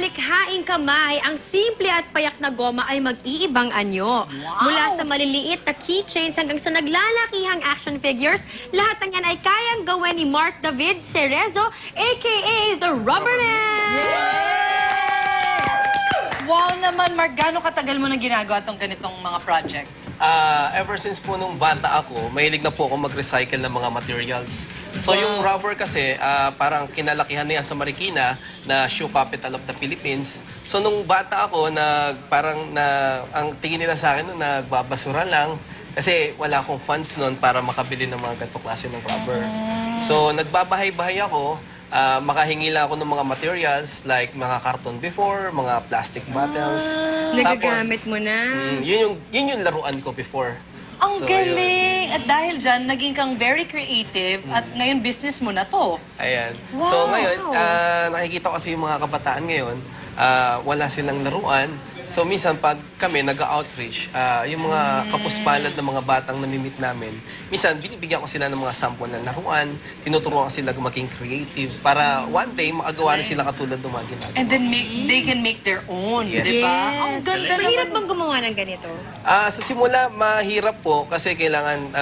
malikhaing kamay, ang simple at payak na goma ay mag-iibang anyo. Mula sa maliliit na keychains hanggang sa naglalakihang action figures, lahat ng yan ay kayang gawin ni Mark David Cerezo, aka The Rubberman! Wow naman, Mark. Gano'ng katagal mo na ginagawa itong ganitong mga project? Ever since po nung bata ako, mahilig na po ako mag-recycle ng mga materials. So yung rubber kasi, parang kinalakihan niya sa Marikina na shoe capital of the Philippines. So nung bata ako, ang tingin nila sa akin, nagbabasura lang. Kasi wala akong funds noon para makabili ng mga ganitong klase ng rubber. So nagbabahay-bahay ako, makahingi lang ako ng mga materials like mga karton before, mga plastic bottles. Nagagamit mo na. Yun yung laruan ko before. Ang So, galing! At dahil dyan, naging kang very creative at ngayon business mo na to. Ayan. Wow. So ngayon, nakikita ko kasi yung mga kabataan ngayon, wala silang laruan. So minsan pag kami nag-outreach, yung mga kapuspalad ng mga batang namimit namin, minsan binibigyan ko sila ng mga sample ng laruan, tinuturuan ko sila maging creative para one day makagawa na sila katulad ng mga ginagawa. And then they can make their own, Yes. di ba? Yes. Ang ganda Mahirap naman. bang gumawa ng ganito? Sa simula, mahirap po kasi kailangan,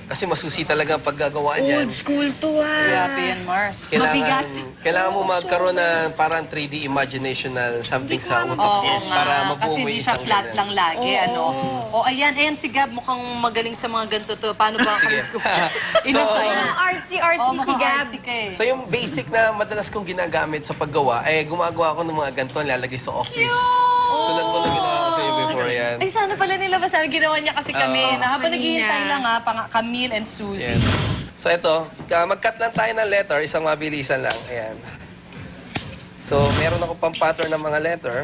kasi masusi talaga ang paggagawaan yan. Old school to Grabe yan, Mars. Kailangan mo magkaroon ng parang 3D imagination na something sa utak Oo mo nga, para mabuo kasi mo hindi yung siya isang flat ganyan. lang lagi, ano? O, ayan si Gab, mukhang magaling sa mga ganito to. Paano ba? Sige. Inasay Ah, na. artsy-artsy Oh, si mukhang Gab. artsy ka eh. So yung basic na madalas kong ginagamit sa paggawa, gumagawa ako ng mga ganito, nilalagay sa office. Tulad mo na ginawa ko sa iyo before yan. Ay, sana pala nila basabi. Ginawa niya kasi kami. Oo. Na habang Kanina. naghihintay lang Camille and Suzy. Yes. So ito, mag-cut lang tayo ng letter, isang mabilisan lang. Ayan. So meron ako pang pattern ng mga letter.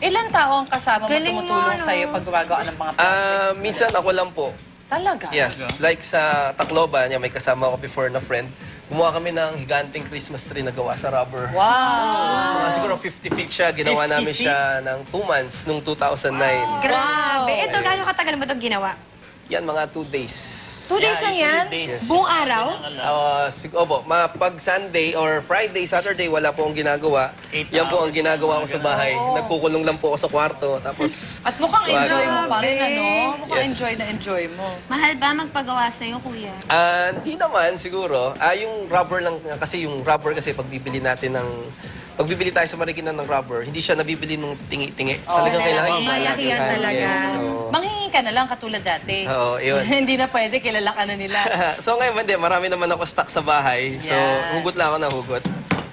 Ilan tao ang kasama mo Galing mo, tumutulong no? sa'yo pag gumagawa ng mga project? Minsan ako lang po. Talaga? Yes. Like sa Tacloban, may kasama ako before na friend. Gumawa kami ng higanting Christmas tree na gawa sa rubber. Wow! Siguro 50 feet siya. Ginawa namin siya ng 2 months nung 2009. Grabe. Wow. Ito, gano'ng katagal mo itong ginawa? Yan, mga 2 days. 2 days lang yan? Buong araw? Pag Sunday or Friday, Saturday, wala po akong ginagawa. Yan po ang ginagawa ko sa bahay. Nagkukulong lang po ako sa kwarto. Tapos, At mukhang enjoy mo pa rin, Grabe. ano? Mukhang Yes. enjoy na enjoy mo. Mahal ba magpagawa sa'yo, kuya? hindi naman siguro. Yung rubber lang, kasi yung rubber kasi pagbibili natin ng... Pagbibili tayo sa Marikina ng rubber, hindi siya nabibili ng tingi-tingi. Talagang kailangan malaki yan talaga. Yes, oo. Manghingi ka na lang katulad dati. Oo, yun. Hindi na pwede, kilala ka na nila. So ngayon, hindi. Marami naman ako stock sa bahay. So, Yan. hugot lang ako ng hugot.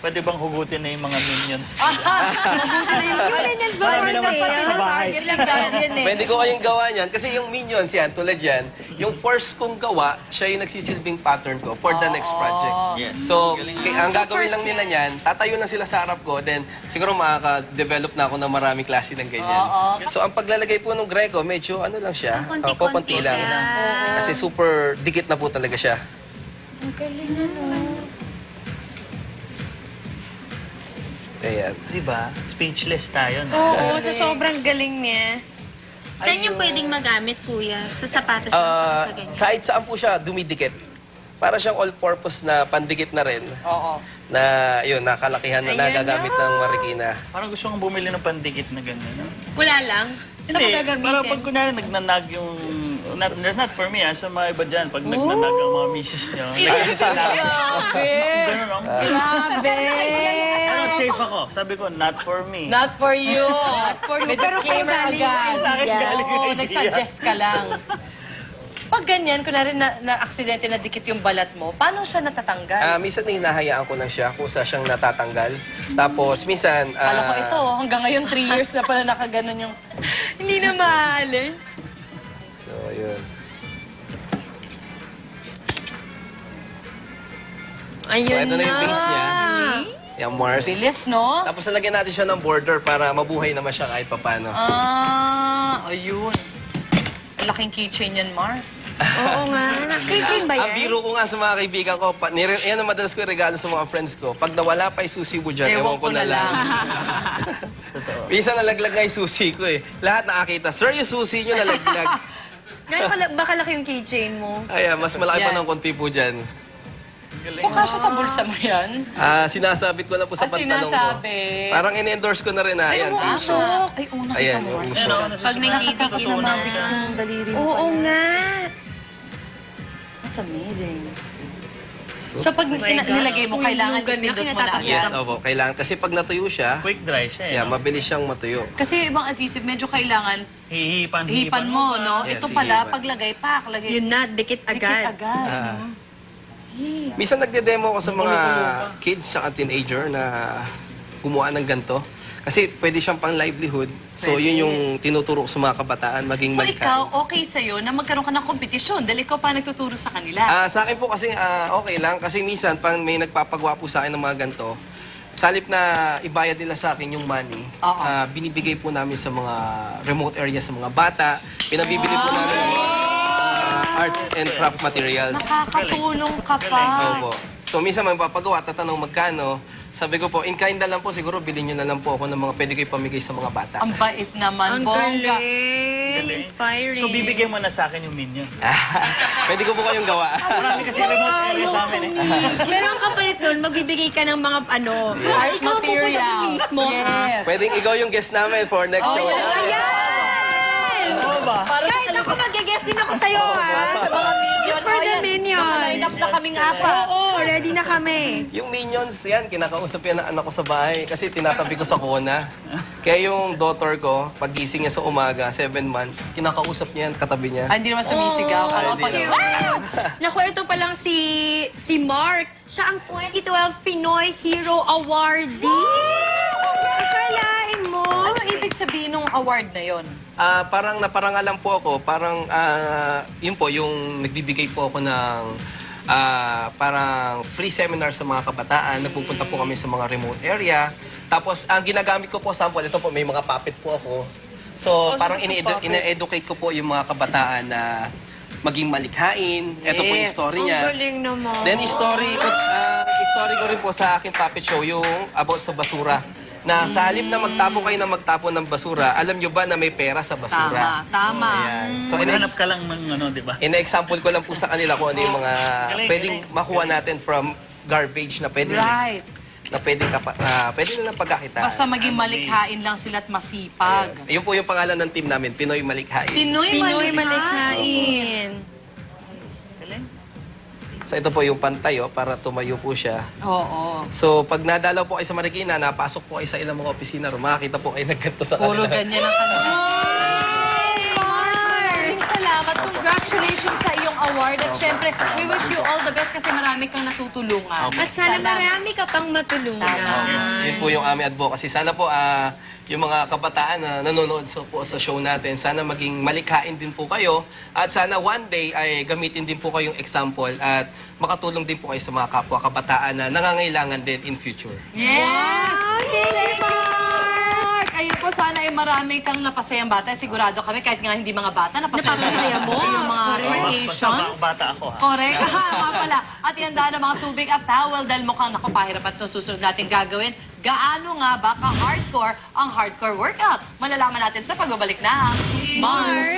Pwede bang hugutin na yung mga minions? Yung minions ba Marami for naman sale? sa bahay. Target lang target eh. Pwede ko kayong gawa niyan. Kasi yung minions yan, tulad yan, yung first kong gawa, siya yung nagsisilbing pattern ko for the next project. Yes. So, ang gagawin lang nila niyan, tatayo lang sila sa harap ko, then siguro makaka-develop na ako ng maraming klase ng ganyan. Oo. So, ang paglalagay po ng Greco, medyo ano lang siya, Konti-konti konti lang. Kasi super dikit na po talaga siya. Ang galing ano. Ayan. Diba? Speechless tayo, no? Oo, sa sobrang galing niya. Saan yung pwedeng magamit, kuya? Sa sapatos lang sa ganyan? Kahit saan po siya dumidikit. Para siyang all-purpose na pandikit na rin. Oo. Na yun, nakalakihan na Ayan nagagamit na. ng Marikina. Parang gusto kong bumili ng pandikit na ganyan, no? Wala lang. Saan mo gagamitin? parang pag kunwari nagnanag yung... Not for me, sa mga iba dyan. Pag nagnanag ang mga misis nyo, lagyan sila. Ganun, no? Grabe! Ano, safe ako. Sabi ko, not for me. Not for you. Not for you. Pero Pero sa'yo disclaimer galing agad. yung Sa akin galing yung Oo, idea. nag-suggest ka lang. Pag ganyan, kunwari na-aksidente na dikit yung balat mo, paano siya natatanggal? Minsan hinahayaan ko lang siya kung saan siyang natatanggal. Tapos minsan... Alam ko ito, hanggang ngayon 3 years na pala nakaganon yung... Hindi na maalis. So, yun. Ayun So, ito na yung base niya. Yung Mars. Bilis, no? Tapos nalagyan natin siya ng border para mabuhay naman siya kahit papano. Ayun. Ang laking keychain yan, Mars. Oo nga. Keychain ba Ang yan? biro ko nga sa mga kaibigan ko, yan ang madalas ko yung regalo sa mga friends ko. Pag nawala pa yung susi mo dyan, ewan ko na lang. Minsan nalaglag nga yung susi ko eh. Lahat nakakita, sir, yung susi nyo nalaglag. Gano'n ba kalaki yung keychain mo? Ay, mas malaki pa Yan. ng konti po dyan. So, kasya sa bulsa mo yan? Sinasabit ko lang po sa pantalong ko. Sinasabi. Parang in-endorse ko na rin na, ayan, puso. Ay, una Ayan, kita mo. yung puso. Pag nagdidiki naman. Yung daliri mo. Oo nga. That's amazing. So, pag my gosh. nilagay mo, kailangan Hulugan na, ipindot mo na Yes, agad. opo. Kailangan. Kasi pag natuyo siya, Quick dry siya eh. yeah, no? mabilis siyang matuyo. Kasi yung ibang adhesive, medyo kailangan hipan mo, no? Yes, Ito pala, hihipan. paglagay, pak, lagay. Yun na, dikit Dikit agad. agad. Ah. no? Minsan nagde-demo ko sa mga kids at teenager na gumawa ng ganito. Kasi pwede siyang pang livelihood. So Pwede. yun yung tinuturo ko sa mga kabataan, maging So, malikain. ikaw, okay sa'yo na magkaroon ka ng kompetisyon dahil ikaw pa nagtuturo sa kanila. Sa akin po kasi okay lang. Kasi minsan pag may nagpapagawa po sa akin ng mga ganito, sa halip na ibayad nila sa akin yung money, Oo. binibigay po namin sa mga remote areas sa mga bata. Pinabibili po namin ng mga arts and craft materials. Nakakatulong ka pa. Opo. So minsan may papagawa, tatanong magkano. Sabi ko po, in kind na lang po, siguro bilhin nyo na lang po ako ng mga pwede ko ipamigay sa mga bata. Ang bait naman, Ang bongga. galing. Inspiring. So, bibigyan mo na sa akin yung minion. Pwede ko po kayong gawa. Marami kasi remote area sa amin eh. Pero ang kapalit doon, magbibigay ka ng mga art ikaw pupunta doon Materials. mismo. Yes. Pwedeng ikaw yung guest namin for next show. Ayan! Oo ba? Kahit ako mag-guest din ako sa'yo, ha? Sa mga minion. Just for the minion. Naka-line up na kaming apat. Oo, ready na kami. Yung minions, yan, kinakausap yan ng anak ko sa bahay kasi tinatabi ko sa kona. Kaya yung daughter ko, pagising niya sa umaga, 7 months, kinakausap niya yan, katabi niya. Ay, hindi naman sumisigaw. Ay, Ano hindi pag naman. Naku, ito pa lang si Mark. Siya ang 2012 Pinoy Hero Awardee. Akalain mo? Ano ibig sabihin ng award na yon? Parang naparangalan po ako, parang yun po, yung nagbibigay po ako ng parang free seminar sa mga kabataan. Nagpupunta po kami sa mga remote area. Tapos, ang ginagamit ko po, sample, ito po, may mga puppet po ako. So, parang ine-educate ko po yung mga kabataan na maging malikhain. Ito po yung Yes. story Ang niya. galing naman. Then, story ko rin po sa aking puppet show, yung about sa basura. Na sa halip na magtapo ng basura, alam nyo ba na may pera sa basura? Tama. Ayan. So, Maghanap ka lang ng ano, di ba? ina-example ko lang po sa kanila kung ano yung mga Galing, pwedeng galing. makuha natin from garbage na pwedeng Right. pwede nilang pagkakitaan. Basta maging malikhain lang sila at masipag. Yun po yung pangalan ng team namin, Pinoy Malikhain. Pinoy Malikhain. Galing. So ito po yung pantay para tumayo po siya. Oo. So pag nadalaw po kayo sa Marikina, napasok po kayo sa ilang mga opisina, makakita po kayo nagganto sa Puro kanila. ganyan ang kanila. Maraming salamat. Congratulations sa iyong award. At syempre, we wish you all the best kasi marami kang natutulungan. At sana marami ka pang matulungan. Tama. Yun po yung aming advocacy. Sana po yung mga kabataan na nanonood po sa show natin, sana maging malikhain din po kayo at sana one day ay gamitin din po kayong example at makatulong din po kayo sa mga kapwa kabataan na nangangailangan din in future. Yes! Wow, thank you, Mark! Ayun po, sana ay marami kang napasayang bata. Sigurado kami, kahit nga hindi mga bata, napasaya mo. Yung mga vacations. Bata ako ha. Correct. Nga pala. At ihanda ng mga tubig at towel dahil mukhang nakapahirap at ito susunod natin gagawin. Gaano nga ba ka-hardcore ang hardcore workout? Malalaman natin sa pagbabalik na Mars!